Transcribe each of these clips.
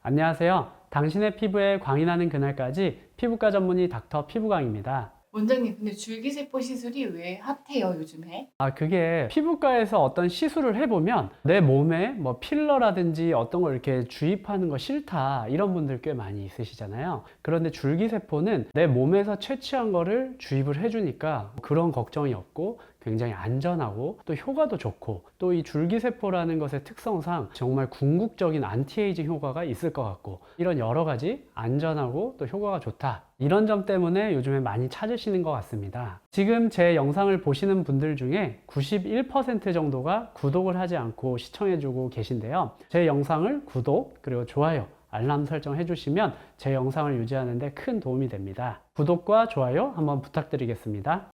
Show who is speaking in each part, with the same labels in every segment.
Speaker 1: 안녕하세요. 당신의 피부에 광이 나는 그날까지 피부과 전문의 닥터 피부광입니다.
Speaker 2: 원장님, 근데 줄기세포 시술이 왜 핫해요, 요즘에?
Speaker 1: 그게 피부과에서 어떤 시술을 해보면 내 몸에 뭐 필러라든지 어떤 걸 이렇게 주입하는 거 싫다 이런 분들 꽤 많이 있으시잖아요. 그런데 줄기세포는 내 몸에서 채취한 거를 주입을 해주니까 그런 걱정이 없고 굉장히 안전하고 또 효과도 좋고, 또 이 줄기세포라는 것의 특성상 정말 궁극적인 안티에이징 효과가 있을 것 같고, 이런 여러 가지 안전하고 또 효과가 좋다, 이런 점 때문에 요즘에 많이 찾으시는 것 같습니다. 지금 제 영상을 보시는 분들 중에 91% 정도가 구독을 하지 않고 시청해주고 계신데요. 제 영상을 구독 그리고 좋아요, 알람 설정 해주시면 제 영상을 유지하는 데 큰 도움이 됩니다. 구독과 좋아요 한번 부탁드리겠습니다.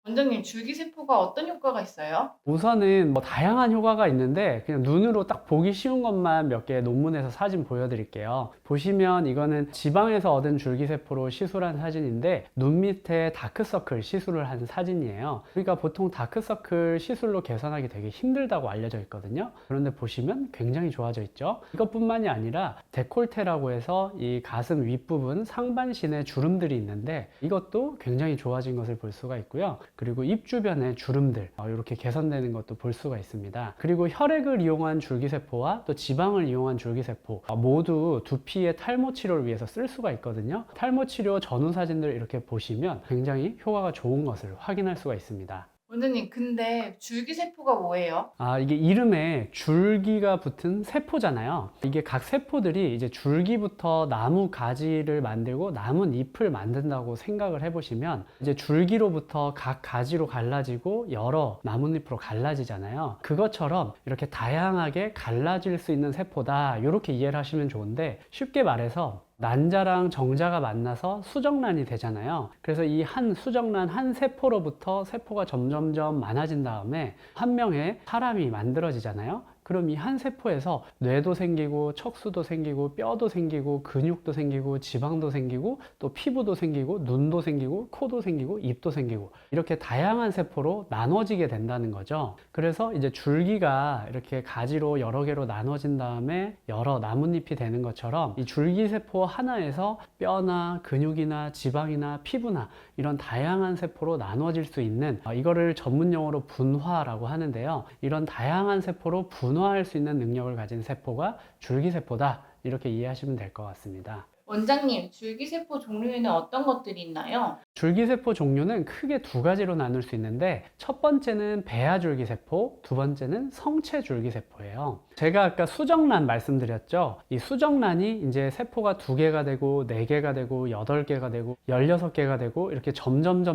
Speaker 2: 원장님, 줄기세포가 어떤 효과가 있어요?
Speaker 1: 우선은 뭐 다양한 효과가 있는데 그냥 눈으로 딱 보기 쉬운 것만 몇 개 논문에서 사진 보여드릴게요. 보시면 이거는 지방에서 얻은 줄기세포로 시술한 사진인데, 눈 밑에 다크서클 시술을 한 사진이에요. 우리가 보통 다크서클 시술로 개선하기 되게 힘들다고 알려져 있거든요. 그런데 보시면 굉장히 좋아져 있죠. 이것뿐만이 아니라 데콜테라고 해서 이 가슴 윗부분 상반신에 주름들이 있는데 이것도 굉장히 좋아진 것을 볼 수가 있고요. 그리고 입 주변의 주름들 이렇게 개선되는 것도 볼 수가 있습니다. 그리고 혈액을 이용한 줄기세포와 또 지방을 이용한 줄기세포 모두 두피의 탈모 치료를 위해서 쓸 수가 있거든요. 탈모 치료 전후 사진들 이렇게 보시면 굉장히 효과가 좋은 것을 확인할 수가 있습니다.
Speaker 2: 원장님, 근데 줄기세포가 뭐예요?
Speaker 1: 이게 이름에 줄기가 붙은 세포잖아요. 이게 각 세포들이 이제 줄기부터 나무 가지를 만들고 남은 잎을 만든다고 생각을 해보시면, 이제 줄기로부터 각 가지로 갈라지고 여러 나뭇잎으로 갈라지잖아요. 그것처럼 이렇게 다양하게 갈라질 수 있는 세포다, 이렇게 이해를 하시면 좋은데, 쉽게 말해서 난자랑 정자가 만나서 수정란이 되잖아요. 그래서 이 한 수정란 한 세포로부터 세포가 점점점 많아진 다음에 한 명의 사람이 만들어지잖아요. 그럼 이 한 세포에서 뇌도 생기고 척수도 생기고 뼈도 생기고 근육도 생기고 지방도 생기고 또 피부도 생기고 눈도 생기고 코도 생기고 입도 생기고, 이렇게 다양한 세포로 나눠지게 된다는 거죠. 그래서 이제 줄기가 이렇게 가지로 여러 개로 나눠진 다음에 여러 나뭇잎이 되는 것처럼, 이 줄기세포 하나에서 뼈나 근육이나 지방이나 피부나 이런 다양한 세포로 나눠질 수 있는, 이거를 전문 용어로 분화라고 하는데요. 이런 다양한 세포로 분화할 수 있는 능력을 가진 세포가 줄기세포다, 이렇게 이해하시면 될 것 같습니다.
Speaker 2: 원장님, 줄기세포 종류에는 어떤 것들이 있나요?
Speaker 1: 줄기세포 종류는 크게 두 가지로 나눌 수 있는데, 첫 번째는 배아줄기세포, 두 번째는 성체줄기세포예요. 제가 아까 수정란 말씀드렸죠. 이 수정란이 이제 세포가 2개가 되고 4개가 되고 8개가 되고 16개가 되고 이렇게 점점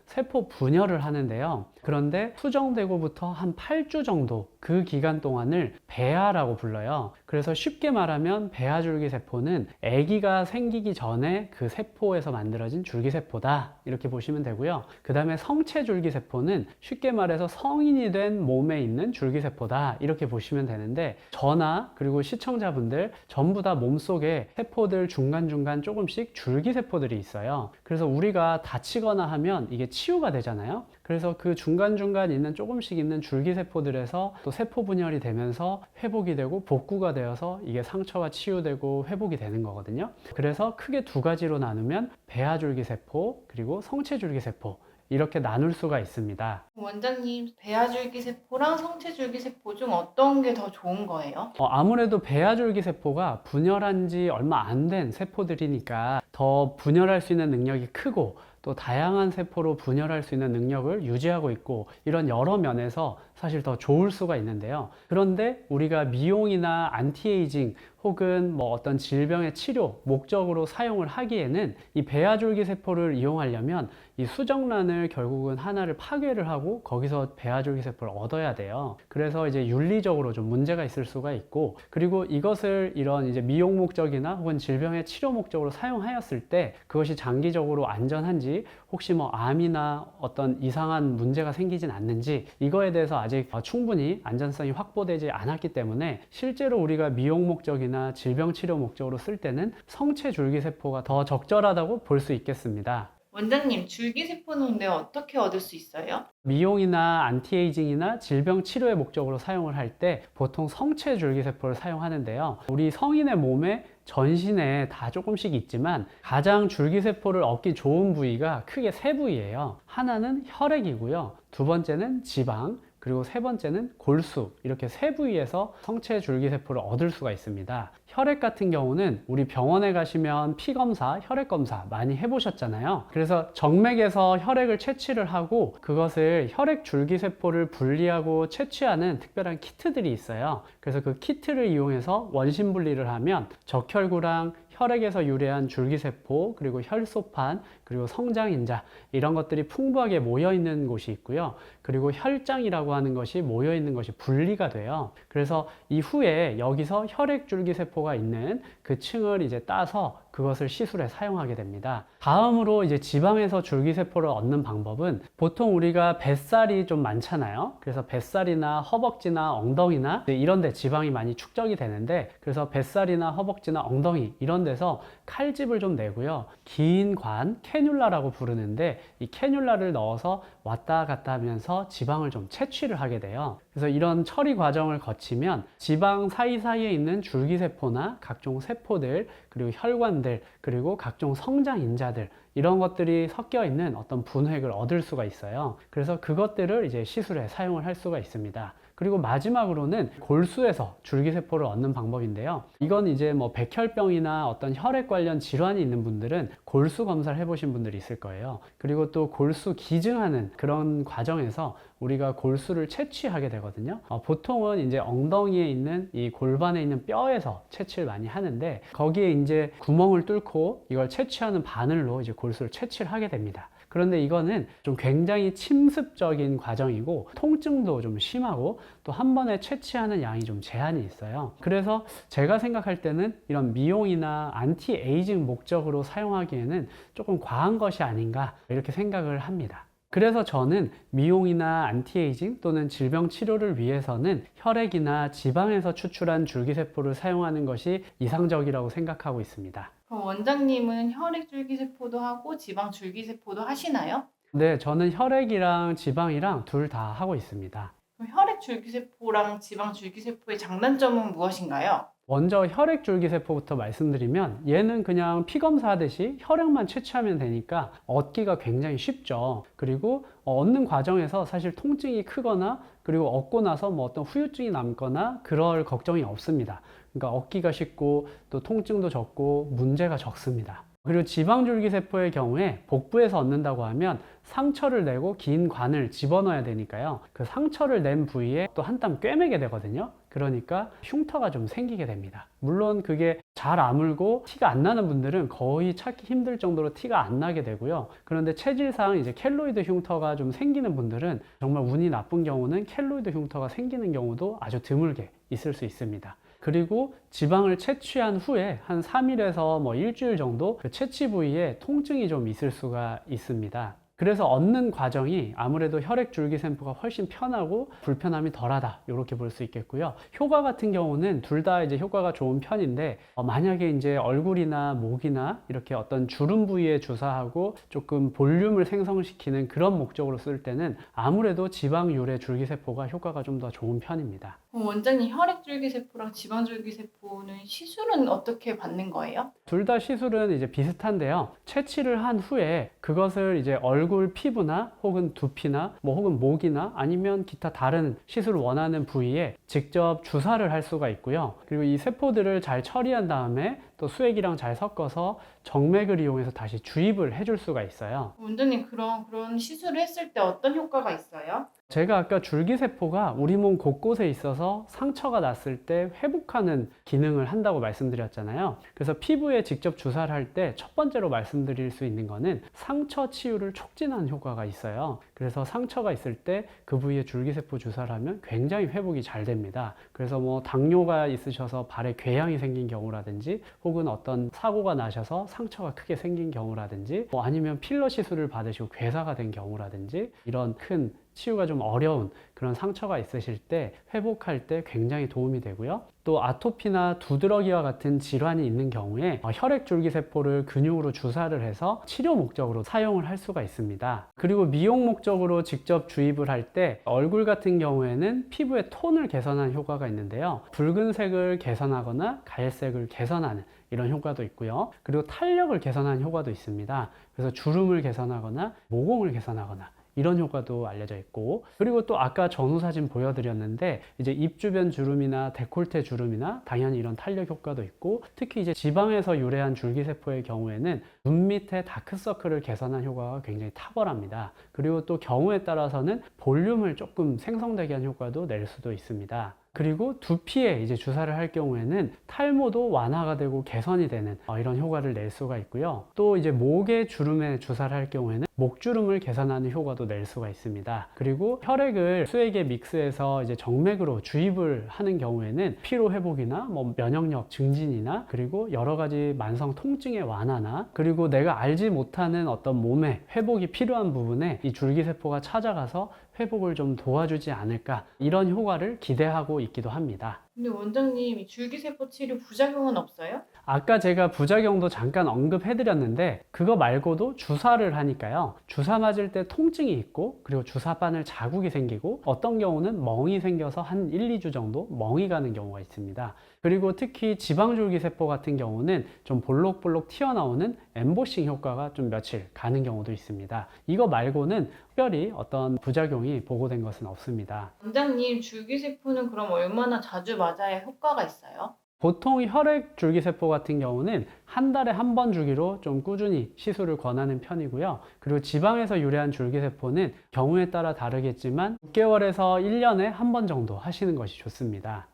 Speaker 1: 세포 분열을 하는데요. 그런데 수정되고부터 한 8주 정도, 그 기간 동안을 배아라고 불러요. 그래서 쉽게 말하면 배아줄기세포는 아기가 생기기 전에 그 세포에서 만들어진 줄기세포다, 이렇게 보시면 되고요. 그 다음에 성체줄기세포는 쉽게 말해서 성인이 된 몸에 있는 줄기세포다, 이렇게 보시면 되는데, 저나 그리고 시청자분들 전부 다 몸속에 세포들 중간중간 조금씩 줄기세포들이 있어요. 그래서 우리가 다치거나 하면 이게 치유가 되잖아요. 그래서 그 중간중간 있는 조금씩 있는 줄기세포들에서 또 세포 분열이 되면서 회복이 되고 복구가 되어서 이게 상처가 치유되고 회복이 되는 거거든요. 그래서 크게 두 가지로 나누면 배아줄기세포 그리고 성체줄기세포, 이렇게 나눌 수가 있습니다.
Speaker 2: 원장님, 배아줄기세포랑 성체줄기세포 중 어떤 게 더 좋은 거예요?
Speaker 1: 아무래도 배아줄기세포가 분열한 지 얼마 안 된 세포들이니까 더 분열할 수 있는 능력이 크고, 또 다양한 세포로 분열할 수 있는 능력을 유지하고 있고, 이런 여러 면에서 사실 더 좋을 수가 있는데요. 그런데 우리가 미용이나 안티에이징 혹은 뭐 어떤 질병의 치료 목적으로 사용을 하기에는 이 배아줄기세포를 이용하려면 이 수정란을 결국은 하나를 파괴를 하고 거기서 배아줄기세포를 얻어야 돼요. 그래서 이제 윤리적으로 좀 문제가 있을 수가 있고, 그리고 이것을 이런 이제 미용 목적이나 혹은 질병의 치료 목적으로 사용하였을 때 그것이 장기적으로 안전한지, 혹시 뭐 암이나 어떤 이상한 문제가 생기진 않는지, 이거에 대해서 아직 충분히 안전성이 확보되지 않았기 때문에 실제로 우리가 미용 목적이나 질병 치료 목적으로 쓸 때는 성체줄기세포가 더 적절하다고 볼 수 있겠습니다.
Speaker 2: 원장님, 줄기세포는 근데 어떻게 얻을 수 있어요?
Speaker 1: 미용이나 안티에이징이나 질병 치료의 목적으로 사용을 할 때 보통 성체 줄기세포를 사용하는데요. 우리 성인의 몸에 전신에 다 조금씩 있지만 가장 줄기세포를 얻기 좋은 부위가 크게 세 부위예요. 하나는 혈액이고요. 두 번째는 지방, 그리고 세 번째는 골수, 이렇게 세 부위에서 성체 줄기세포를 얻을 수가 있습니다. 혈액 같은 경우는 우리 병원에 가시면 피 검사, 혈액 검사 많이 해보셨잖아요. 그래서 정맥에서 혈액을 채취를 하고 그것을 혈액 줄기세포를 분리하고 채취하는 특별한 키트들이 있어요. 그래서 그 키트를 이용해서 원심 분리를 하면 적혈구랑 혈액에서 유래한 줄기세포, 그리고 혈소판, 그리고 성장인자, 이런 것들이 풍부하게 모여 있는 곳이 있고요. 그리고 혈장이라고 하는 것이 모여 있는 것이 분리가 돼요. 그래서 이후에 여기서 혈액 줄기세포가 있는 그 층을 이제 따서 그것을 시술에 사용하게 됩니다. 다음으로 이제 지방에서 줄기세포를 얻는 방법은 보통 우리가 뱃살이 좀 많잖아요. 그래서 뱃살이나 허벅지나 엉덩이나 이런 데 지방이 많이 축적이 되는데, 그래서 뱃살이나 허벅지나 엉덩이 이런 데서 칼집을 좀 내고요. 긴 관, 캐뉼라라고 부르는데, 이 캐뉼라를 넣어서 왔다 갔다 하면서 지방을 좀 채취를 하게 돼요. 그래서 이런 처리 과정을 거치면 지방 사이사이에 있는 줄기세포나 각종 세포들, 그리고 혈관들, 그리고 각종 성장인자들, 이런 것들이 섞여 있는 어떤 분획을 얻을 수가 있어요. 그래서 그것들을 이제 시술에 사용을 할 수가 있습니다. 그리고 마지막으로는 골수에서 줄기세포를 얻는 방법인데요. 이건 이제 뭐 백혈병이나 어떤 혈액 관련 질환이 있는 분들은 골수 검사를 해보신 분들이 있을 거예요. 그리고 또 골수 기증하는 그런 과정에서 우리가 골수를 채취하게 되거든요. 보통은 이제 엉덩이에 있는 이 골반에 있는 뼈에서 채취를 많이 하는데, 거기에 이제 구멍을 뚫고 이걸 채취하는 바늘로 이제 골수를 채취를 하게 됩니다. 그런데 이거는 좀 굉장히 침습적인 과정이고 통증도 좀 심하고 또 한 번에 채취하는 양이 좀 제한이 있어요. 그래서 제가 생각할 때는 이런 미용이나 안티에이징 목적으로 사용하기에는 조금 과한 것이 아닌가, 이렇게 생각을 합니다. 그래서 저는 미용이나 안티에이징 또는 질병 치료를 위해서는 혈액이나 지방에서 추출한 줄기세포를 사용하는 것이 이상적이라고 생각하고 있습니다.
Speaker 2: 그럼 원장님은 혈액 줄기세포도 하고 지방 줄기세포도 하시나요?
Speaker 1: 네, 저는 혈액이랑 지방이랑 둘 다 하고 있습니다.
Speaker 2: 그럼 혈액 줄기세포랑 지방 줄기세포의 장단점은 무엇인가요?
Speaker 1: 먼저 혈액 줄기세포부터 말씀드리면, 얘는 그냥 피 검사하듯이 혈액만 채취하면 되니까 얻기가 굉장히 쉽죠. 그리고 얻는 과정에서 사실 통증이 크거나, 그리고 얻고 나서 뭐 어떤 후유증이 남거나 그럴 걱정이 없습니다. 그러니까 얻기가 쉽고 또 통증도 적고 문제가 적습니다. 그리고 지방줄기세포의 경우에 복부에서 얻는다고 하면 상처를 내고 긴 관을 집어넣어야 되니까요. 그 상처를 낸 부위에 또 한 땀 꿰매게 되거든요. 그러니까 흉터가 좀 생기게 됩니다. 물론 그게 잘 아물고 티가 안 나는 분들은 거의 찾기 힘들 정도로 티가 안 나게 되고요. 그런데 체질상 이제 켈로이드 흉터가 좀 생기는 분들은, 정말 운이 나쁜 경우는 켈로이드 흉터가 생기는 경우도 아주 드물게 있을 수 있습니다. 그리고 지방을 채취한 후에 한 3일에서 뭐 일주일 정도 그 채취 부위에 통증이 좀 있을 수가 있습니다. 그래서 얻는 과정이 아무래도 혈액 줄기세포가 훨씬 편하고 불편함이 덜하다, 이렇게 볼 수 있겠고요. 효과 같은 경우는 둘 다 이제 효과가 좋은 편인데, 만약에 이제 얼굴이나 목이나 이렇게 어떤 주름 부위에 주사하고 조금 볼륨을 생성시키는 그런 목적으로 쓸 때는 아무래도 지방 유래 줄기세포가 효과가 좀 더 좋은 편입니다.
Speaker 2: 그럼 원장님, 혈액 줄기세포랑 지방 줄기세포는 시술은 어떻게 받는 거예요?
Speaker 1: 둘 다 시술은 이제 비슷한데요. 채취를 한 후에 그것을 이제 얼굴 피부나 혹은 두피나 뭐 혹은 목이나 아니면 기타 다른 시술을 원하는 부위에 직접 주사를 할 수가 있고요. 그리고 이 세포들을 잘 처리한 다음에 또 수액이랑 잘 섞어서 정맥을 이용해서 다시 주입을 해줄 수가 있어요.
Speaker 2: 원장님, 그런 시술을 했을 때 어떤 효과가 있어요?
Speaker 1: 제가 아까 줄기세포가 우리 몸 곳곳에 있어서 상처가 났을 때 회복하는 기능을 한다고 말씀드렸잖아요. 그래서 피부에 직접 주사를 할 때 첫 번째로 말씀드릴 수 있는 거는 상처 치유를 촉진하는 효과가 있어요. 그래서 상처가 있을 때 그 부위에 줄기세포 주사를 하면 굉장히 회복이 잘 됩니다. 그래서 뭐 당뇨가 있으셔서 발에 궤양이 생긴 경우라든지, 혹은 어떤 사고가 나셔서 상처가 크게 생긴 경우라든지, 아니면 필러 시술을 받으시고 괴사가 된 경우라든지, 이런 큰 치유가 좀 어려운 그런 상처가 있으실 때 회복할 때 굉장히 도움이 되고요. 또 아토피나 두드러기와 같은 질환이 있는 경우에 혈액줄기세포를 근육으로 주사를 해서 치료 목적으로 사용을 할 수가 있습니다. 그리고 미용 목적으로 직접 주입을 할 때 얼굴 같은 경우에는 피부의 톤을 개선하는 효과가 있는데요. 붉은색을 개선하거나 갈색을 개선하는 이런 효과도 있고요. 그리고 탄력을 개선하는 효과도 있습니다. 그래서 주름을 개선하거나 모공을 개선하거나 이런 효과도 알려져 있고, 그리고 또 아까 전후 사진 보여드렸는데 이제 입 주변 주름이나 데콜테 주름이나 당연히 이런 탄력 효과도 있고, 특히 이제 지방에서 유래한 줄기세포의 경우에는 눈 밑에 다크서클을 개선한 효과가 굉장히 탁월합니다. 그리고 또 경우에 따라서는 볼륨을 조금 생성되게 한 효과도 낼 수도 있습니다. 그리고 두피에 이제 주사를 할 경우에는 탈모도 완화가 되고 개선이 되는 이런 효과를 낼 수가 있고요. 또 이제 목의 주름에 주사를 할 경우에는 목주름을 개선하는 효과도 낼 수가 있습니다. 그리고 혈액을 수액에 믹스해서 이제 정맥으로 주입을 하는 경우에는 피로 회복이나 뭐 면역력 증진이나 그리고 여러 가지 만성 통증의 완화나 그리고 내가 알지 못하는 어떤 몸의 회복이 필요한 부분에 이 줄기세포가 찾아가서 회복을 좀 도와주지 않을까, 이런 효과를 기대하고 있기도 합니다.
Speaker 2: 근데 원장님, 이 줄기세포 치료 부작용은 없어요?
Speaker 1: 아까 제가 부작용도 잠깐 언급해드렸는데 그거 말고도 주사를 하니까요. 주사 맞을 때 통증이 있고 그리고 주사바늘 자국이 생기고 어떤 경우는 멍이 생겨서 한 1, 2주 정도 멍이 가는 경우가 있습니다. 그리고 특히 지방줄기세포 같은 경우는 좀 볼록볼록 튀어나오는 엠보싱 효과가 좀 며칠 가는 경우도 있습니다. 이거 말고는 특별히 어떤 부작용이 보고된 것은 없습니다.
Speaker 2: 원장님, 줄기세포는 그럼 얼마나 자주 맞아야 효과가 있어요?
Speaker 1: 보통 혈액 줄기세포 같은 경우는 한 달에 한 번 주기로 좀 꾸준히 시술을 권하는 편이고요. 그리고 지방에서 유래한 줄기세포는 경우에 따라 다르겠지만 6개월에서 1년에 한 번 정도 하시는 것이 좋습니다.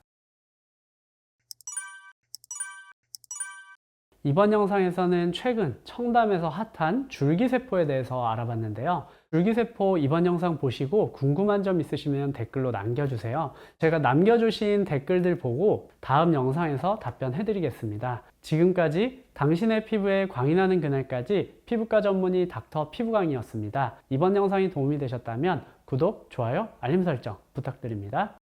Speaker 1: 이번 영상에서는 최근 청담에서 핫한 줄기세포에 대해서 알아봤는데요. 줄기세포 이번 영상 보시고 궁금한 점 있으시면 댓글로 남겨주세요. 제가 남겨주신 댓글들 보고 다음 영상에서 답변해 드리겠습니다. 지금까지 당신의 피부에 광이 나는 그날까지 피부과 전문의 닥터 피부광이었습니다. 이번 영상이 도움이 되셨다면 구독, 좋아요, 알림 설정 부탁드립니다.